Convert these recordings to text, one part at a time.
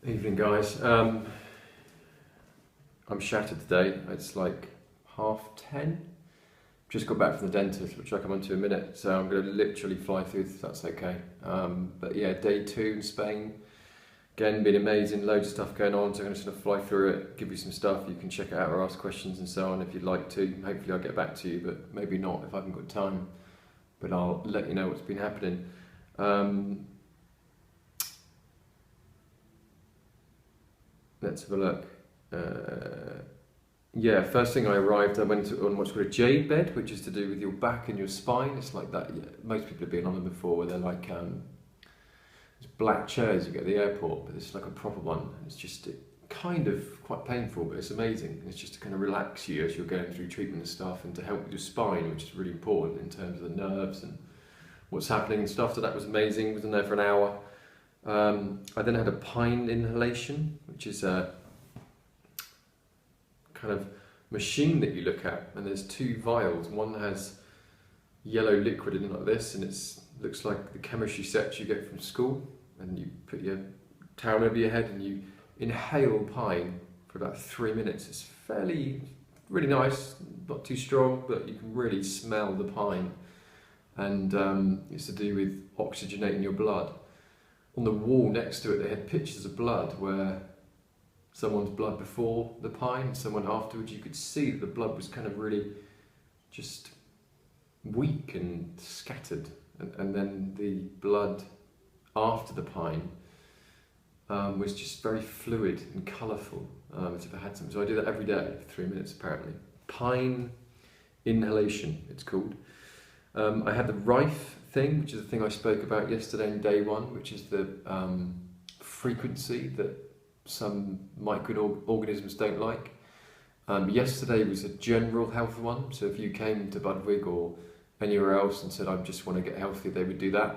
Evening, guys. I'm shattered today. It's like 10:30. Just got back from the dentist, which I'll come on to in a minute. So I'm going to literally fly through if that's okay. But yeah, day 2 in Spain. Again, been amazing. Loads of stuff going on. So I'm going to sort of fly through it, give you some stuff. You can check it out or ask questions and so on if you'd like to. Hopefully I'll get back to you, but maybe not if I haven't got time. But I'll let you know what's been happening. Let's have a look. Yeah, first thing I arrived, I went on what's called a jade bed, which is to do with your back and your spine. It's like that. Yeah, most people have been on them before, where they're like it's black chairs you get at the airport, but it's like a proper one. It's just kind of quite painful, but it's amazing. It's just to kind of relax you as you're going through treatment and stuff, and to help with your spine, which is really important in terms of the nerves and what's happening and stuff. So that was amazing. Was in there for an hour. I then had a pine inhalation, which is a kind of machine that you look at, and there's 2 vials. One has yellow liquid in it like this, and it looks like the chemistry sets you get from school, and you put your towel over your head and you inhale pine for about 3 minutes. It's really nice, not too strong, but you can really smell the pine, and it's to do with oxygenating your blood. On the wall next to it, they had pictures of blood where someone's blood before the pine, someone afterwards. You could see that the blood was kind of really just weak and scattered, and then the blood after the pine was just very fluid and colourful, as if I had some. So I do that every day for 3 minutes apparently. Pine inhalation, it's called. I had the rife thing, which is the thing I spoke about yesterday in day 1, which is the frequency that some microorganisms don't like. Yesterday was a general health one, so if you came to Budwig or anywhere else and said I just want to get healthy, they would do that.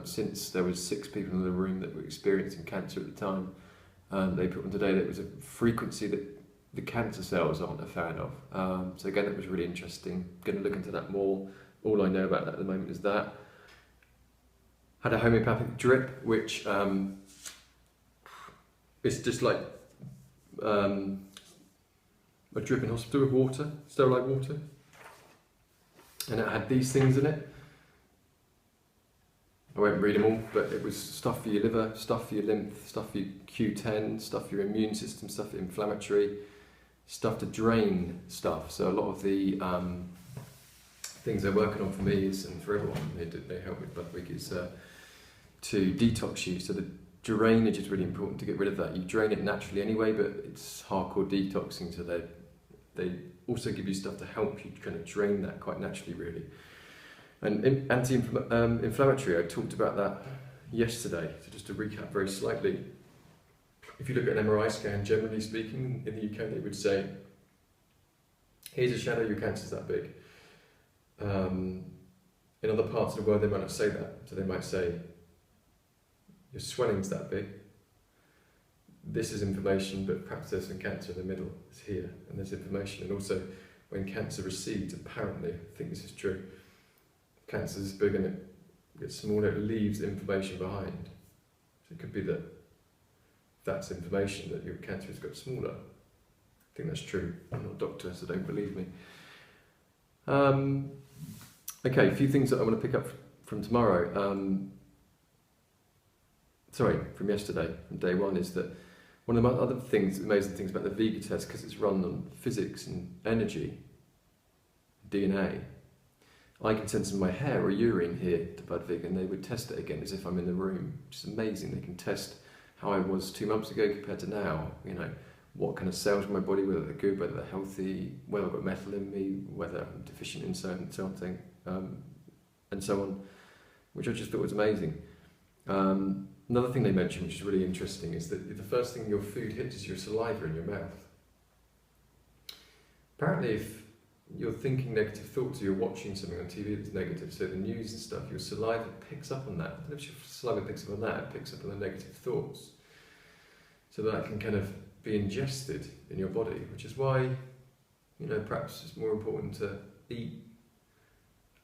Since there was 6 people in the room that were experiencing cancer at the time, they put on today that it was a frequency that the cancer cells aren't a fan of. So again, that was really interesting. Going to look into that more. All I know about that at the moment is that. Had a homeopathic drip, which is just like a drip in hospital with water, sterilised water. And it had these things in it. I won't read them all, but it was stuff for your liver, stuff for your lymph, stuff for your Q10, stuff for your immune system, stuff for inflammatory, stuff to drain stuff. So a lot of the things they're working on for me is, and for everyone, they help with Budwig, is to detox you. So the drainage is really important to get rid of that. You drain it naturally anyway, but it's hardcore detoxing, so they also give you stuff to help you kind of drain that quite naturally, really. And anti-inflammatory, I talked about that yesterday. So just to recap very slightly, if you look at an MRI scan, generally speaking, in the UK they would say, here's a shadow, your cancer's that big. In other parts of the world they might not say that, so they might say, your swelling's that big, this is inflammation, but perhaps there's some cancer in the middle, it's here, and there's inflammation. And also, when cancer recedes, apparently, I think this is true, cancer is big and it gets smaller, it leaves inflammation behind. So it could be that that's inflammation, that your cancer has got smaller. I think that's true. I'm not a doctor, so don't believe me. Okay, a few things that I want to pick up from tomorrow. From yesterday, from day 1, is that one of the other things, amazing things about the Vega test, because it's run on physics and energy, DNA, I can send some of my hair or urine here to Budwig and they would test it again as if I'm in the room, which is amazing. They can test how I was 2 months ago compared to now, you know, what kind of cells in my body, whether they're good, whether they're healthy, whether I've got metal in me, whether I'm deficient in something, and so on, which I just thought was amazing. Another thing they mentioned, which is really interesting, is that the first thing your food hits is your saliva in your mouth. Apparently, if you're thinking negative thoughts or you're watching something on TV that's negative, so the news and stuff, your saliva picks up on that. I don't know if your saliva picks up on that, it picks up on the negative thoughts. So that can kind of be ingested in your body, which is why, you know, perhaps it's more important to eat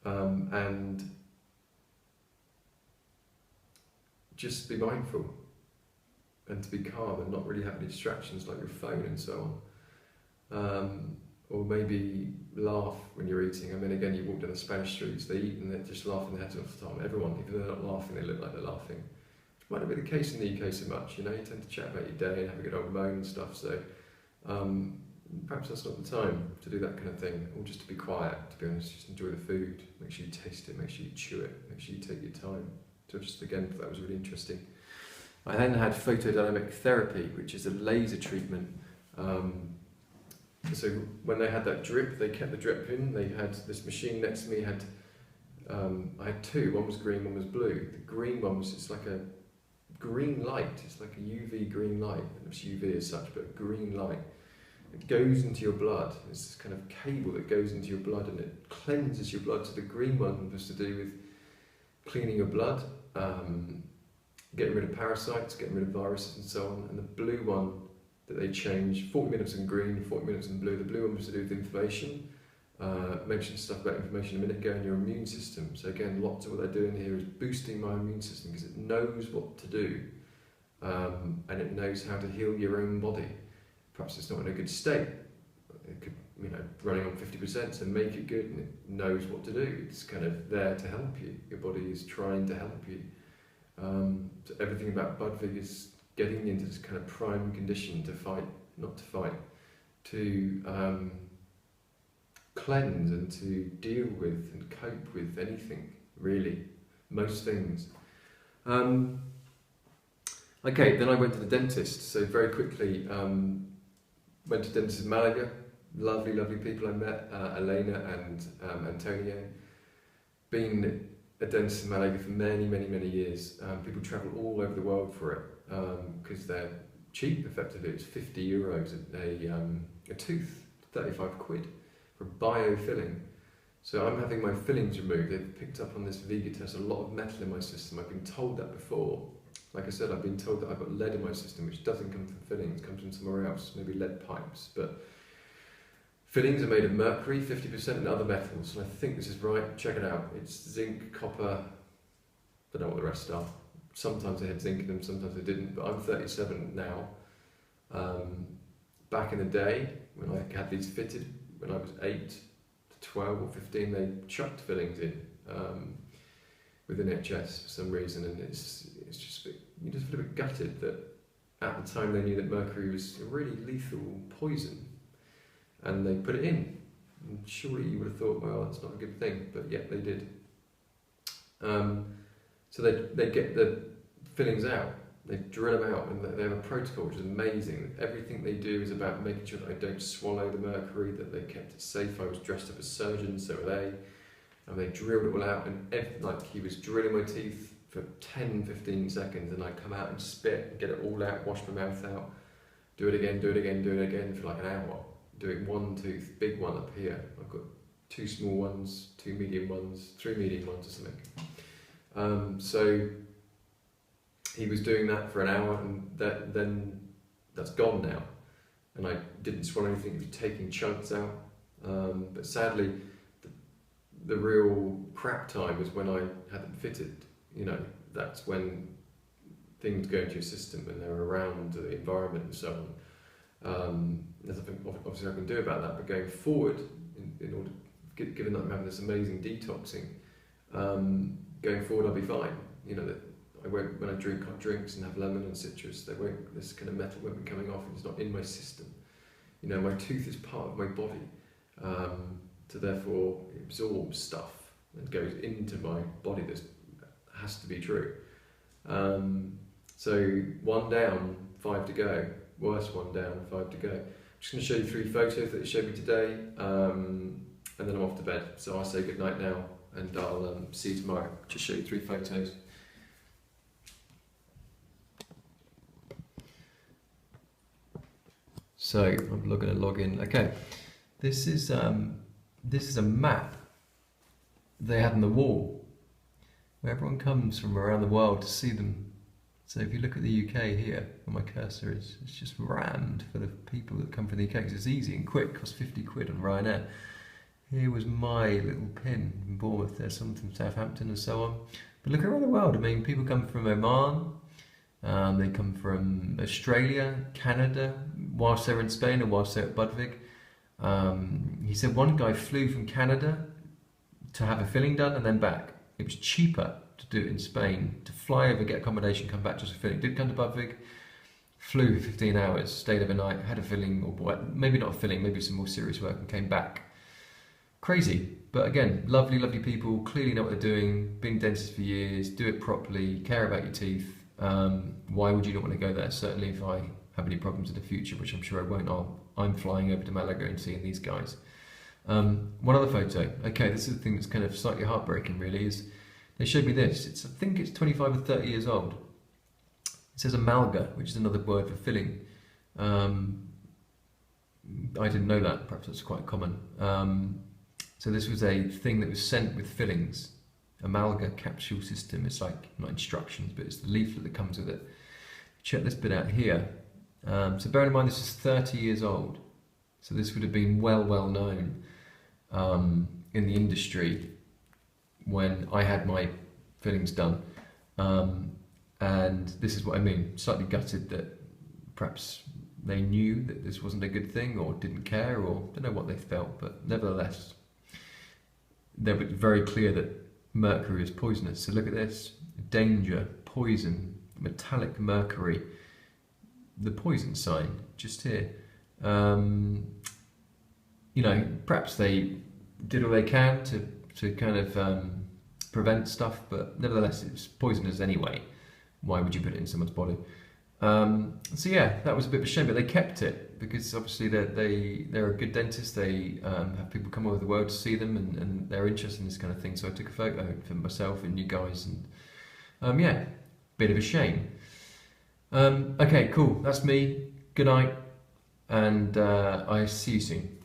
and just be mindful and to be calm and not really have any distractions like your phone and so on. Or maybe laugh when you're eating. I mean, again, you walk down the Spanish streets, they eat and they're just laughing their heads off the time. Everyone, even though they're not laughing, they look like they're laughing. Which might not be the case in the UK so much, you know, you tend to chat about your day and have a good old moan and stuff, so perhaps that's not the time to do that kind of thing, or just to be quiet, to be honest, just enjoy the food, make sure you taste it, make sure you chew it, make sure you take your time. So just again, that was really interesting. I then had photodynamic therapy, which is a laser treatment. So when they had that drip, they kept the drip in. They had this machine next to me. I had two. One was green, one was blue. The green one was just like a green light. It's like a UV green light. It's UV as such, but green light. It goes into your blood. It's this kind of cable that goes into your blood and it cleanses your blood. So the green one was to do with cleaning your blood, getting rid of parasites, getting rid of viruses and so on. And the blue one that they changed, 40 minutes in green, 40 minutes in blue. The blue one was to do with inflammation. Mentioned stuff about inflammation a minute ago in your immune system. So again, lots of what they're doing here is boosting my immune system because it knows what to do and it knows how to heal your own body. Perhaps it's not in a good state. It could, you know, running on 50%, so make it good and it knows what to do. It's kind of there to help you. Your body is trying to help you. So everything about Budwig is getting into this kind of prime condition to fight, not to fight, to cleanse and to deal with and cope with anything, really, most things. Okay, then I went to the dentist, so very quickly went to dentist in Malaga, lovely, lovely people I met, Elena and Antonio. Been a dentist in Malaga for many, many, many years. People travel all over the world for it because they're cheap, effectively. It's €50 a tooth, 35 quid for biofilling. So I'm having my fillings removed. They've picked up on this Vega test a lot of metal in my system. I've been told that before. Like I said, I've been told that I've got lead in my system, which doesn't come from fillings, comes from somewhere else, maybe lead pipes. But fillings are made of mercury, 50%, and other metals. And I think this is right. Check it out. It's zinc, copper, don't know what the rest are. Sometimes they had zinc in them, sometimes they didn't. But I'm 37 now. Back in the day, when I had these fitted, when I was 8 to 12 or 15, they chucked fillings in within NHS for some reason, and it's just you just feel a bit gutted that at the time they knew that mercury was a really lethal poison, and they put it in. And surely you would have thought, well, that's not a good thing, but yet they did. So they get the fillings out. They drill them out and they have a protocol which is amazing. Everything they do is about making sure that I don't swallow the mercury, that they kept it safe. I was dressed up as surgeons, so were they. And they drilled it all out, and like he was drilling my teeth for 10-15 seconds, and I'd come out and spit and get it all out, wash my mouth out, do it again, do it again, do it again for like an hour. Doing one tooth, big one up here. I've got 2 small ones, 2 medium ones, 3 medium ones or something. So he was doing that for an hour, and then that's gone now. And I didn't swallow anything, he was taking chunks out. But sadly, the real crap time was when I had them fitted. You know, that's when things go into your system and they're around the environment and so on. There's nothing obviously I can do about that, but going forward, in order, given that I'm having this amazing detoxing, going forward I'll be fine. You know, that I won't, when I drink hot drinks and have lemon and citrus, this kind of metal won't be coming off, and it's not in my system. You know, my tooth is part of my body, so therefore it absorbs stuff and goes into my body. That has to be true. So 1 down, 5 to go. Worst 1 down, 5 to go. I'm just going to show you 3 photos that they showed me today, and then I'm off to bed. So I'll say good night now, and I'll see you tomorrow. Just show you 3 photos. So I'm going to log in. Okay, this is a map they had on the wall, where everyone comes from around the world to see them. So if you look at the UK here, where my cursor is, it's just rammed full of people that come from the UK, because it's easy and quick, costs 50 quid on Ryanair. Here was my little pin in Bournemouth, there's some from Southampton and so on. But look around the world, I mean, people come from Oman, They come from Australia, Canada, whilst they were in Spain and whilst they were at Budwig. He said one guy flew from Canada to have a filling done and then back. It was cheaper to do it in Spain, to fly over, get accommodation, come back just for filling. Did come to Budwig, flew 15 hours, stayed overnight, had a filling, or maybe not a filling, maybe some more serious work, and came back. Crazy, but again, lovely, lovely people, clearly know what they're doing, been dentists for years, do it properly, care about your teeth. Why would you not want to go there? Certainly if I have any problems in the future, which I'm sure I won't, I'm flying over to Malaga and seeing these guys. One other photo. Okay, this is the thing that's kind of slightly heartbreaking really, is they showed me this. I think it's 25 or 30 years old. It says amalga, which is another word for filling. I didn't know that, perhaps that's quite common. So this was a thing that was sent with fillings. Amalga capsule system. It's like, not instructions, but it's the leaflet that comes with it. Check this bit out here. So bear in mind this is 30 years old. So this would have been well known in the industry when I had my fillings done. And this is what I mean, slightly gutted that perhaps they knew that this wasn't a good thing or didn't care, or don't know what they felt, but nevertheless, they were very clear that mercury is poisonous. So look at this, danger, poison, metallic mercury, the poison sign just here. You know, perhaps they did all they can to kind of prevent stuff, but nevertheless it's poisonous anyway. Why would you put it in someone's body? So yeah, that was a bit of a shame, but they kept it because obviously they're a good dentist. They have people come all over the world to see them, and they're interested in this kind of thing. So I took a photo for myself and you guys, and yeah, bit of a shame. Okay, cool. That's me. Good night, and I see you soon.